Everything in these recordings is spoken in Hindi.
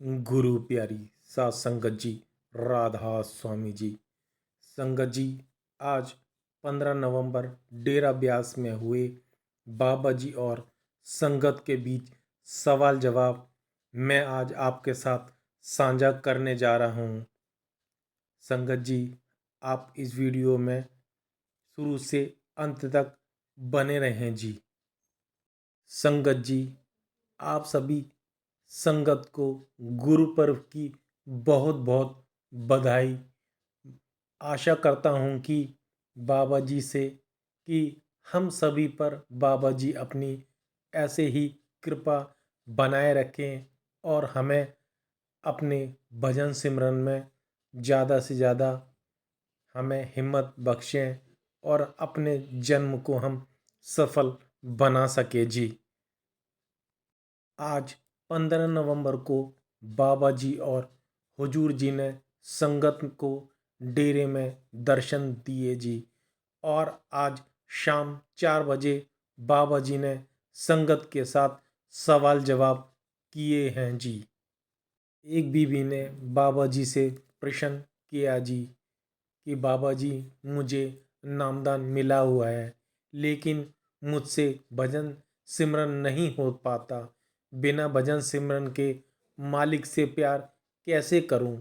गुरु प्यारी सात संगत जी, राधा स्वामी जी। संगत जी, आज 15 नवंबर डेरा ब्यास में हुए बाबा जी और संगत के बीच सवाल जवाब मैं आज आपके साथ साझा करने जा रहा हूँ। संगत जी, आप इस वीडियो में शुरू से अंत तक बने रहें जी। संगत जी, आप सभी संगत को गुरु पर्व की बहुत बहुत बधाई। आशा करता हूँ कि बाबा जी से कि हम सभी पर बाबा जी अपनी ऐसे ही कृपा बनाए रखें और हमें अपने भजन सिमरन में ज़्यादा से ज़्यादा हमें हिम्मत बख्शें और अपने जन्म को हम सफल बना सके जी। आज 15 नवंबर को बाबा जी और हुजूर जी ने संगत को डेरे में दर्शन दिए जी। और आज शाम 4 बजे बाबा जी ने संगत के साथ सवाल जवाब किए हैं जी। एक बीवी ने बाबा जी से प्रश्न किया जी कि बाबा जी, मुझे नामदान मिला हुआ है लेकिन मुझसे भजन सिमरन नहीं हो पाता। बिना भजन सिमरन के मालिक से प्यार कैसे करूं?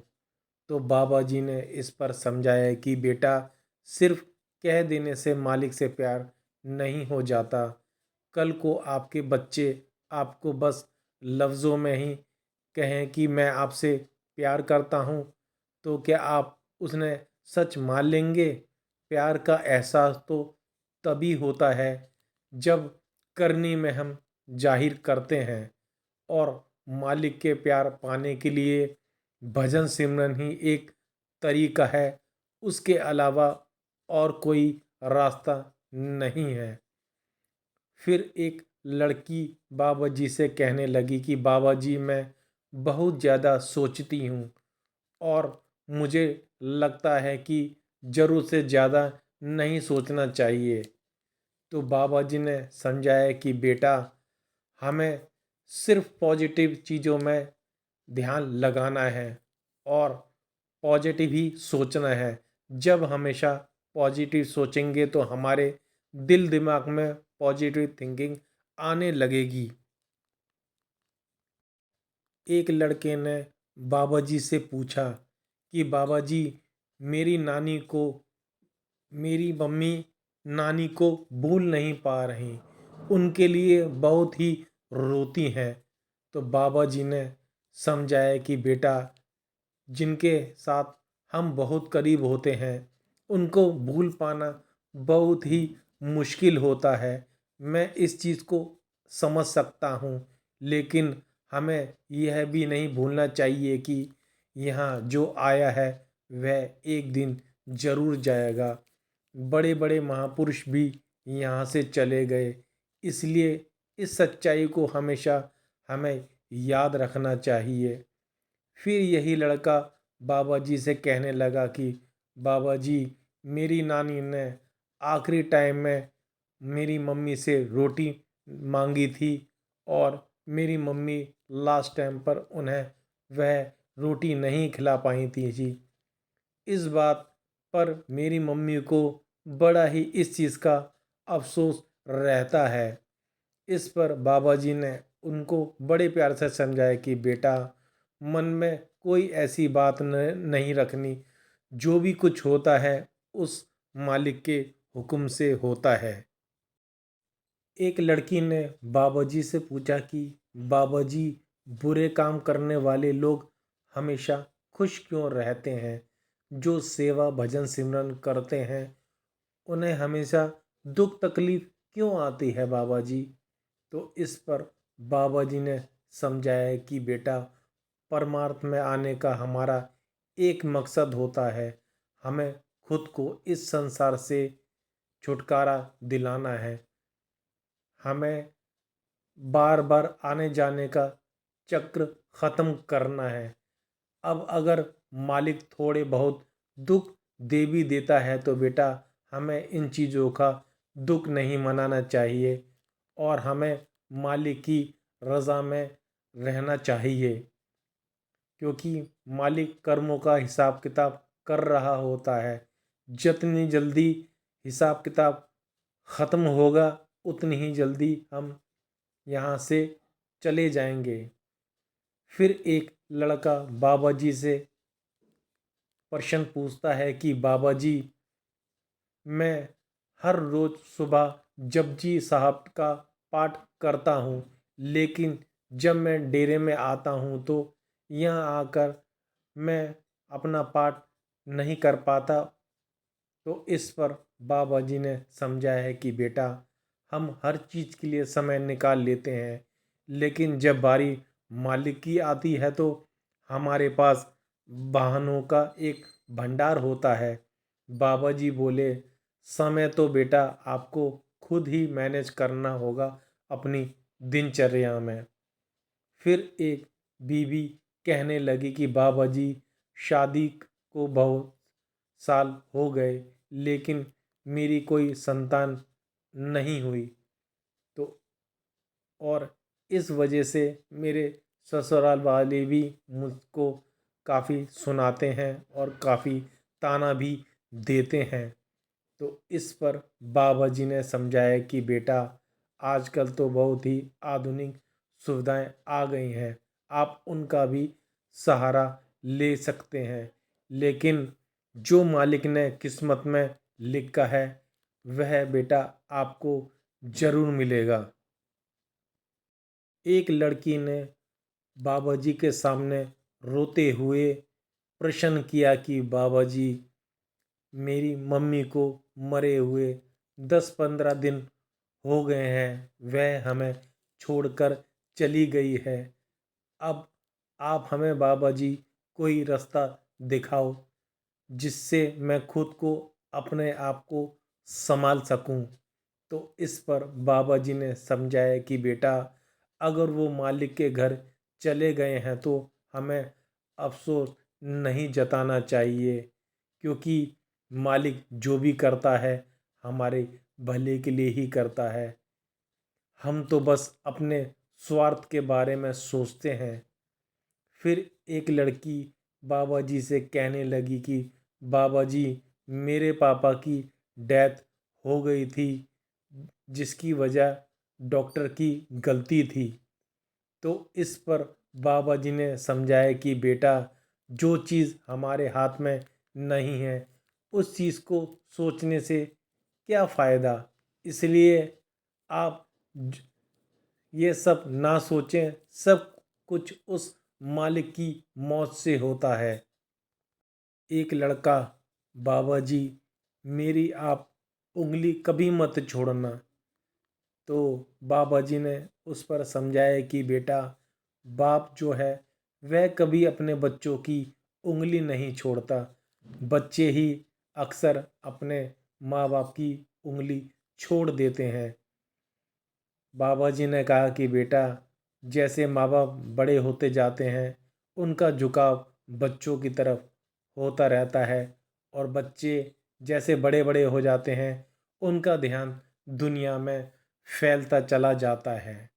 तो बाबा जी ने इस पर समझाया कि बेटा, सिर्फ कह देने से मालिक से प्यार नहीं हो जाता। कल को आपके बच्चे आपको बस लफ्ज़ों में ही कहें कि मैं आपसे प्यार करता हूँ, तो क्या आप उसने सच मान लेंगे? प्यार का एहसास तो तभी होता है जब करनी में हम जाहिर करते हैं। और मालिक के प्यार पाने के लिए भजन सिमरन ही एक तरीका है, उसके अलावा और कोई रास्ता नहीं है। फिर एक लड़की बाबा जी से कहने लगी कि बाबा जी, मैं बहुत ज़्यादा सोचती हूँ और मुझे लगता है कि ज़रूरत से ज़्यादा नहीं सोचना चाहिए। तो बाबा जी ने समझाया कि बेटा, हमें सिर्फ पॉजिटिव चीज़ों में ध्यान लगाना है और पॉजिटिव ही सोचना है। जब हमेशा पॉजिटिव सोचेंगे तो हमारे दिल दिमाग में पॉजिटिव थिंकिंग आने लगेगी। एक लड़के ने बाबा जी से पूछा कि बाबा जी, मेरी नानी को मेरी मम्मी नानी को भूल नहीं पा रही, उनके लिए बहुत ही रोती हैं। तो बाबा जी ने समझाया कि बेटा, जिनके साथ हम बहुत करीब होते हैं उनको भूल पाना बहुत ही मुश्किल होता है। मैं इस चीज़ को समझ सकता हूँ, लेकिन हमें यह भी नहीं भूलना चाहिए कि यहाँ जो आया है वह एक दिन ज़रूर जाएगा। बड़े बड़े महापुरुष भी यहाँ से चले गए, इसलिए इस सच्चाई को हमेशा हमें याद रखना चाहिए। फिर यही लड़का बाबा जी से कहने लगा कि बाबा जी, मेरी नानी ने आखिरी टाइम में मेरी मम्मी से रोटी मांगी थी और मेरी मम्मी लास्ट टाइम पर उन्हें वह रोटी नहीं खिला पाई थी जी। इस बात पर मेरी मम्मी को बड़ा ही इस चीज़ का अफ़सोस रहता है। इस पर बाबा जी ने उनको बड़े प्यार से समझाया कि बेटा, मन में कोई ऐसी बात नहीं रखनी। जो भी कुछ होता है उस मालिक के हुक्म से होता है। एक लड़की ने बाबा जी से पूछा कि बाबा जी, बुरे काम करने वाले लोग हमेशा खुश क्यों रहते हैं? जो सेवा भजन सिमरन करते हैं उन्हें हमेशा दुख तकलीफ क्यों आती है बाबा जी? तो इस पर बाबा जी ने समझाया कि बेटा, परमार्थ में आने का हमारा एक मकसद होता है, हमें खुद को इस संसार से छुटकारा दिलाना है। हमें बार बार आने जाने का चक्र ख़त्म करना है। अब अगर मालिक थोड़े बहुत दुख दे भी देता है तो बेटा, हमें इन चीज़ों का दुख नहीं मनाना चाहिए और हमें मालिक की रज़ा में रहना चाहिए। क्योंकि मालिक कर्मों का हिसाब किताब कर रहा होता है। जितनी जल्दी हिसाब किताब ख़त्म होगा उतनी ही जल्दी हम यहाँ से चले जाएंगे। फिर एक लड़का बाबा जी से प्रश्न पूछता है कि बाबा जी, मैं हर रोज़ सुबह जपजी साहब का पाठ करता हूँ, लेकिन जब मैं डेरे में आता हूँ तो यहाँ आकर मैं अपना पाठ नहीं कर पाता। तो इस पर बाबा जी ने समझाया है कि बेटा, हम हर चीज़ के लिए समय निकाल लेते हैं, लेकिन जब बारी मालिक की आती है तो हमारे पास वाहनों का एक भंडार होता है। बाबा जी बोले, समय तो बेटा आपको खुद ही मैनेज करना होगा अपनी दिनचर्या में। फिर एक बीवी कहने लगी कि बाबा जी, शादी को बहुत साल हो गए, लेकिन मेरी कोई संतान नहीं हुई। तो और इस वजह से मेरे ससुराल वाले भी मुझको काफ़ी सुनाते हैं और काफ़ी ताना भी देते हैं। तो इस पर बाबा जी ने समझाया कि बेटा, आजकल तो बहुत ही आधुनिक सुविधाएं आ गई हैं, आप उनका भी सहारा ले सकते हैं, लेकिन जो मालिक ने किस्मत में लिखा है वह बेटा आपको ज़रूर मिलेगा। एक लड़की ने बाबा जी के सामने रोते हुए प्रश्न किया कि बाबा जी, मेरी मम्मी को मरे हुए 10-15 दिन हो गए हैं, वह हमें छोड़कर चली गई है। अब आप हमें बाबा जी कोई रास्ता दिखाओ जिससे मैं खुद को अपने आप को संभाल सकूं। तो इस पर बाबा जी ने समझाया कि बेटा, अगर वो मालिक के घर चले गए हैं तो हमें अफसोस नहीं जताना चाहिए, क्योंकि मालिक जो भी करता है हमारे भले के लिए ही करता है। हम तो बस अपने स्वार्थ के बारे में सोचते हैं। फिर एक लड़की बाबा जी से कहने लगी कि बाबा जी, मेरे पापा की डेथ हो गई थी, जिसकी वजह डॉक्टर की गलती थी। तो इस पर बाबा जी ने समझाया कि बेटा, जो चीज़ हमारे हाथ में नहीं है उस चीज़ को सोचने से क्या फ़ायदा। इसलिए आप ये सब ना सोचें, सब कुछ उस मालिक की मौत से होता है। एक लड़का, बाबा जी, मेरी आप उंगली कभी मत छोड़ना। तो बाबा जी ने उस पर समझाया कि बेटा, बाप जो है वह कभी अपने बच्चों की उंगली नहीं छोड़ता, बच्चे ही अक्सर अपने माँ बाप की उंगली छोड़ देते हैं। बाबा जी ने कहा कि बेटा, जैसे माँ बाप बड़े होते जाते हैं उनका झुकाव बच्चों की तरफ होता रहता है, और बच्चे जैसे बड़े बड़े हो जाते हैं उनका ध्यान दुनिया में फैलता चला जाता है।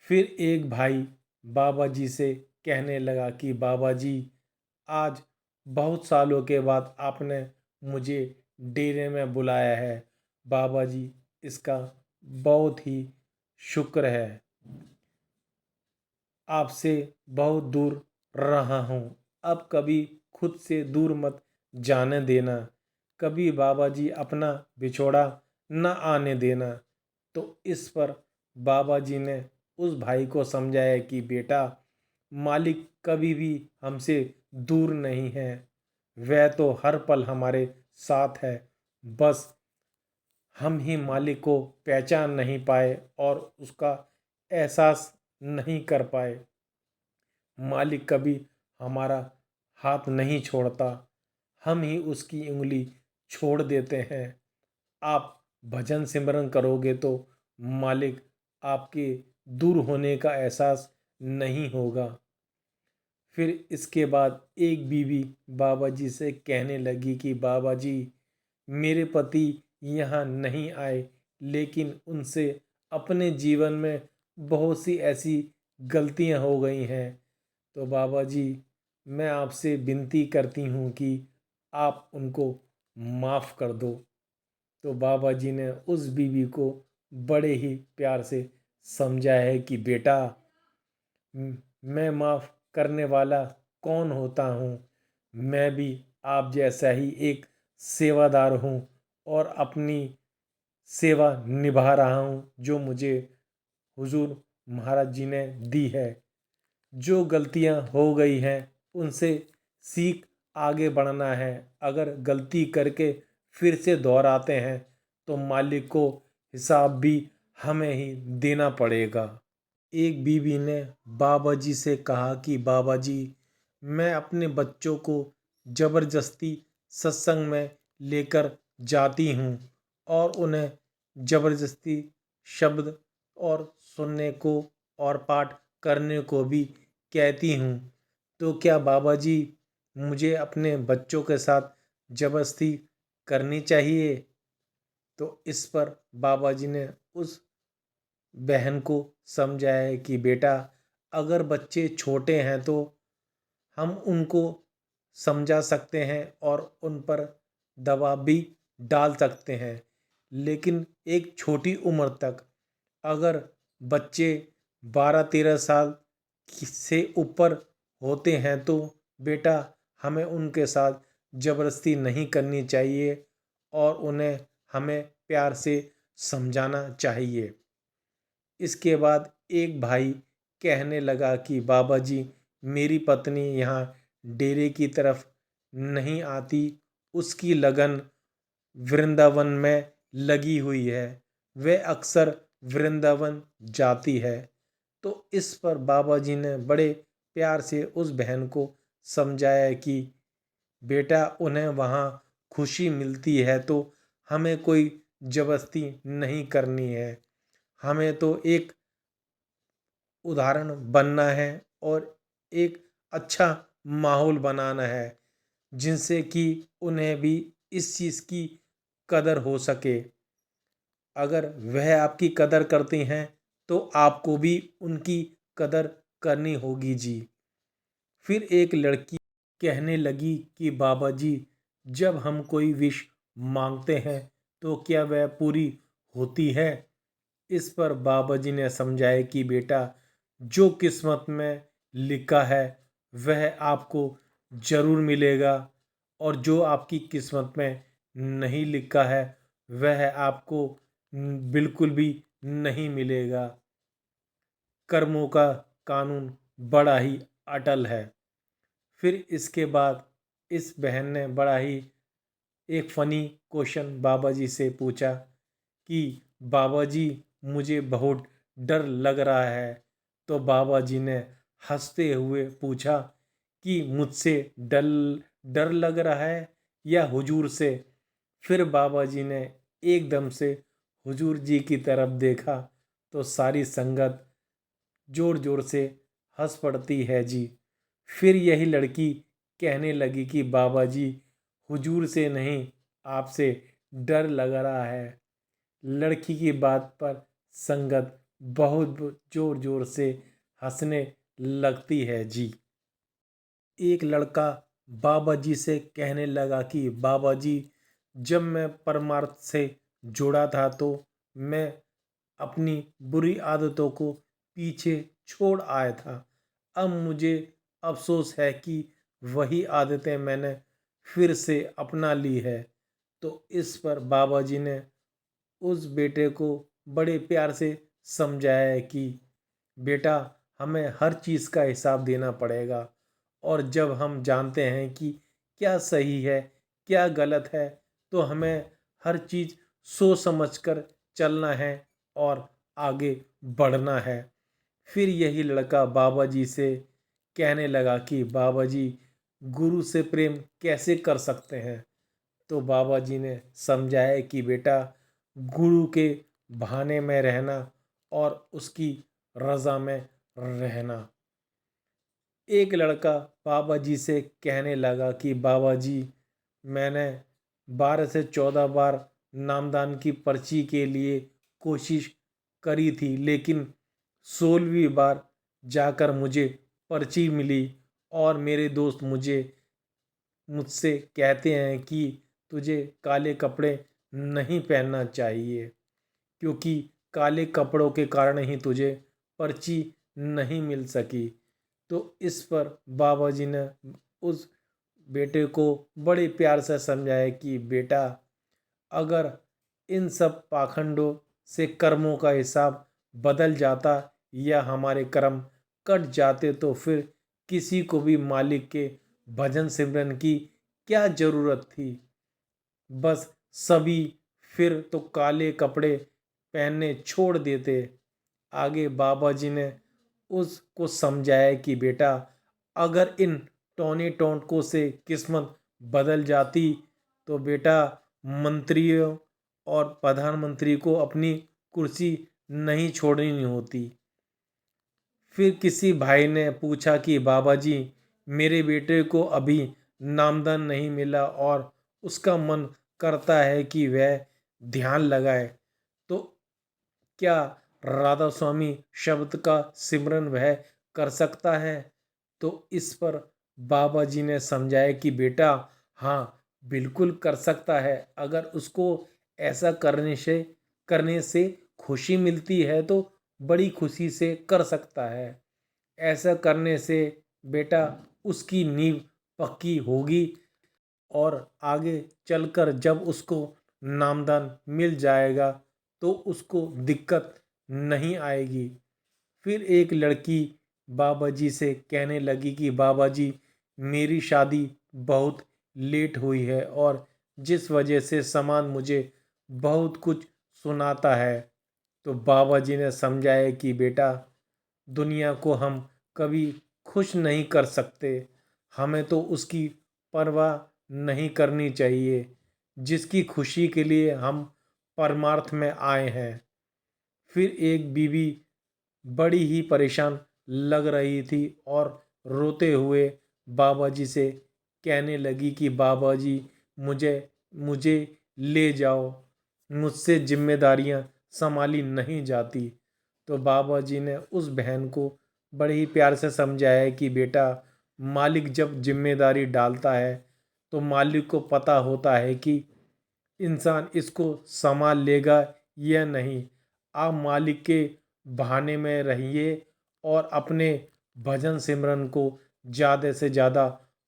फिर एक भाई बाबा जी से कहने लगा कि बाबा जी, आज बहुत सालों के बाद आपने मुझे डेरे में बुलाया है। बाबा जी, इसका बहुत ही शुक्र है। आपसे बहुत दूर रहा हूँ, अब कभी खुद से दूर मत जाने देना। कभी बाबा जी अपना बिछोड़ा न आने देना। तो इस पर बाबा जी ने उस भाई को समझाया कि बेटा, मालिक कभी भी हमसे दूर नहीं है, वह तो हर पल हमारे साथ है। बस हम ही मालिक को पहचान नहीं पाए और उसका एहसास नहीं कर पाए। मालिक कभी हमारा हाथ नहीं छोड़ता, हम ही उसकी उंगली छोड़ देते हैं। आप भजन सिमरन करोगे तो मालिक आपके दूर होने का एहसास नहीं होगा। फिर इसके बाद एक बीवी बाबा जी से कहने लगी कि बाबा जी, मेरे पति यहाँ नहीं आए, लेकिन उनसे अपने जीवन में बहुत सी ऐसी गलतियाँ हो गई हैं तो बाबा जी मैं आपसे विनती करती हूँ कि आप उनको माफ़ कर दो। तो बाबा जी ने उस बीवी को बड़े ही प्यार से समझाया है कि बेटा, मैं माफ़ करने वाला कौन होता हूँ। मैं भी आप जैसा ही एक सेवादार हूँ और अपनी सेवा निभा रहा हूँ जो मुझे हुजूर महाराज जी ने दी है। जो गलतियाँ हो गई हैं उनसे सीख आगे बढ़ना है। अगर गलती करके फिर से दोहराते हैं तो मालिक को हिसाब भी हमें ही देना पड़ेगा। एक बीवी ने बाबा जी से कहा कि बाबा जी मैं अपने बच्चों को ज़बरदस्ती सत्संग में लेकर जाती हूँ और उन्हें ज़बरदस्ती शब्द और सुनने को और पाठ करने को भी कहती हूँ। तो क्या बाबा जी मुझे अपने बच्चों के साथ ज़बरदस्ती करनी चाहिए? तो इस पर बाबा जी ने उस बहन को समझाया है कि बेटा, अगर बच्चे छोटे हैं तो हम उनको समझा सकते हैं और उन पर दबाव भी डाल सकते हैं, लेकिन एक छोटी उम्र तक अगर बच्चे 12-13 साल से ऊपर होते हैं तो बेटा हमें उनके साथ ज़बरदस्ती नहीं करनी चाहिए और उन्हें हमें प्यार से समझाना चाहिए। इसके बाद एक भाई कहने लगा कि बाबा जी मेरी पत्नी यहाँ डेरे की तरफ नहीं आती, उसकी लगन वृंदावन में लगी हुई है, वह अक्सर वृंदावन जाती है। तो इस पर बाबा जी ने बड़े प्यार से उस बहन को समझाया कि बेटा उन्हें वहाँ खुशी मिलती है तो हमें कोई ज़बरदस्ती नहीं करनी है। हमें तो एक उदाहरण बनना है और एक अच्छा माहौल बनाना है जिनसे कि उन्हें भी इस चीज़ की कदर हो सके। अगर वह आपकी कदर करती हैं तो आपको भी उनकी कदर करनी होगी जी। फिर एक लड़की कहने लगी कि बाबा जी जब हम कोई विश मांगते हैं तो क्या वह पूरी होती है? इस पर बाबा जी ने समझाया कि बेटा जो किस्मत में लिखा है वह आपको जरूर मिलेगा और जो आपकी किस्मत में नहीं लिखा है वह आपको बिल्कुल भी नहीं मिलेगा। कर्मों का कानून बड़ा ही अटल है। फिर इसके बाद इस बहन ने बड़ा ही एक फ़नी क्वेश्चन बाबा जी से पूछा कि बाबा जी मुझे बहुत डर लग रहा है। तो बाबा जी ने हंसते हुए पूछा कि मुझसे डर डर लग रहा है या हुजूर से? फिर बाबा जी ने एकदम से हुजूर जी की तरफ देखा तो सारी संगत जोर जोर से हंस पड़ती है जी। फिर यही लड़की कहने लगी कि बाबा जी हुजूर से नहीं, आपसे डर लग रहा है। लड़की की बात पर संगत बहुत जोर जोर से हंसने लगती है जी। एक लड़का बाबा जी से कहने लगा कि बाबा जी जब मैं परमार्थ से जुड़ा था तो मैं अपनी बुरी आदतों को पीछे छोड़ आया था। अब मुझे अफसोस है कि वही आदतें मैंने फिर से अपना ली है। तो इस पर बाबा जी ने उस बेटे को बड़े प्यार से समझाया है कि बेटा हमें हर चीज़ का हिसाब देना पड़ेगा और जब हम जानते हैं कि क्या सही है क्या गलत है तो हमें हर चीज़ सोच समझ कर चलना है और आगे बढ़ना है। फिर यही लड़का बाबा जी से कहने लगा कि बाबा जी गुरु से प्रेम कैसे कर सकते हैं? तो बाबा जी ने समझाया कि बेटा गुरु के बहाने में रहना और उसकी रज़ा में रहना। एक लड़का बाबा जी से कहने लगा कि बाबा जी मैंने 12 से 14 बार नामदान की पर्ची के लिए कोशिश करी थी लेकिन 16वीं बार जाकर मुझे पर्ची मिली और मेरे दोस्त मुझसे कहते हैं कि तुझे काले कपड़े नहीं पहनना चाहिए, क्योंकि काले कपड़ों के कारण ही तुझे पर्ची नहीं मिल सकी। तो इस पर बाबा जी ने उस बेटे को बड़े प्यार से समझाया कि बेटा, अगर इन सब पाखंडों से कर्मों का हिसाब बदल जाता या हमारे कर्म कट जाते तो फिर किसी को भी मालिक के भजन सिमरन की क्या जरूरत थी। बस सभी फिर तो काले कपड़े पहनने छोड़ देते। आगे बाबा जी ने उसको समझाया कि बेटा, अगर इन टोने टोटकों से किस्मत बदल जाती तो बेटा मंत्रियों और प्रधानमंत्री को अपनी कुर्सी नहीं छोड़नी होती। फिर किसी भाई ने पूछा कि बाबा जी, मेरे बेटे को अभी नामदान नहीं मिला और उसका मन करता है कि वह ध्यान लगाए, तो क्या राधा स्वामी शब्द का सिमरन वह कर सकता है। तो इस पर बाबा जी ने समझाया कि बेटा हाँ, बिल्कुल कर सकता है। अगर उसको ऐसा करने से खुशी मिलती है तो बड़ी खुशी से कर सकता है। ऐसा करने से बेटा उसकी नींव पक्की होगी और आगे चलकर जब उसको नामदान मिल जाएगा तो उसको दिक्कत नहीं आएगी। फिर एक लड़की बाबा जी से कहने लगी कि बाबा जी, मेरी शादी बहुत लेट हुई है और जिस वजह से समाज मुझे बहुत कुछ सुनाता है। तो बाबा जी ने समझाया कि बेटा, दुनिया को हम कभी खुश नहीं कर सकते, हमें तो उसकी परवाह नहीं करनी चाहिए जिसकी खुशी के लिए हम परमार्थ में आए हैं। फिर एक बीवी बड़ी ही परेशान लग रही थी और रोते हुए बाबा जी से कहने लगी कि बाबा जी, मुझे मुझे ले जाओ, मुझसे जिम्मेदारियां संभाली नहीं जाती। तो बाबा जी ने उस बहन को बड़े ही प्यार से समझाया कि बेटा, मालिक जब जिम्मेदारी डालता है तो मालिक को पता होता है कि इंसान इसको संभाल लेगा या नहीं। आप मालिक के बहाने में रहिए और अपने भजन सिमरन को ज़्यादा से ज़्यादा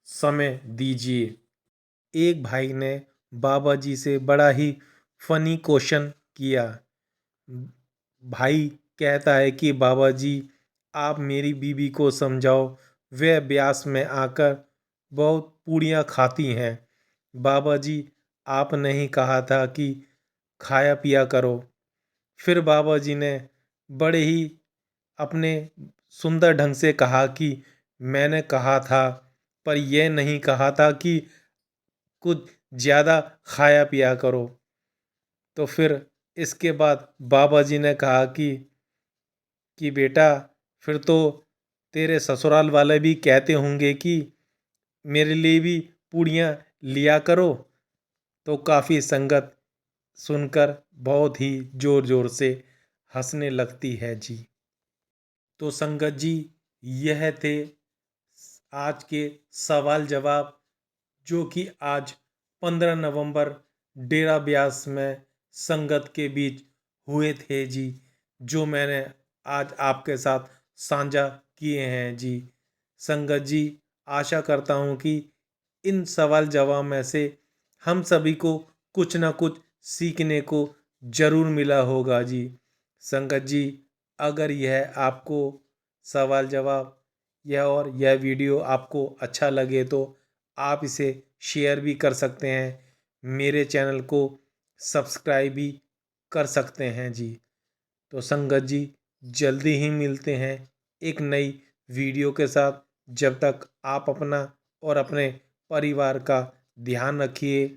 समय दीजिए। एक भाई ने बाबा जी से बड़ा ही फनी क्वेश्चन किया। भाई कहता है कि बाबा जी, आप मेरी बीवी को समझाओ, वह ब्यास में आकर बहुत पूड़ियाँ खाती हैं। बाबा जी, आपने ही कहा था कि खाया पिया करो। फिर बाबा जी ने बड़े ही अपने सुंदर ढंग से कहा कि मैंने कहा था, पर यह नहीं कहा था कि कुछ ज़्यादा खाया पिया करो। तो फिर इसके बाद बाबा जी ने कहा कि बेटा, फिर तो तेरे ससुराल वाले भी कहते होंगे कि मेरे लिए भी पूड़ियाँ लिया करो। तो काफ़ी संगत सुनकर बहुत ही ज़ोर ज़ोर से हंसने लगती है जी। तो संगत जी, यह थे आज के सवाल जवाब जो कि आज 15 नवंबर डेरा ब्यास में संगत के बीच हुए थे जी, जो मैंने आज आपके साथ साझा किए हैं जी। संगत जी, आशा करता हूँ कि इन सवाल जवाब में से हम सभी को कुछ ना कुछ सीखने को जरूर मिला होगा जी। संगत जी, अगर यह आपको सवाल जवाब यह वीडियो आपको अच्छा लगे तो आप इसे शेयर भी कर सकते हैं, मेरे चैनल को सब्सक्राइब भी कर सकते हैं जी। तो संगत जी, जल्दी ही मिलते हैं एक नई वीडियो के साथ। जब तक आप अपना और अपने परिवार का ध्यान रखिए।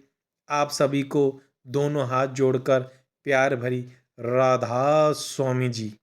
आप सभी को दोनों हाथ जोड़कर प्यार भरी राधा स्वामी जी।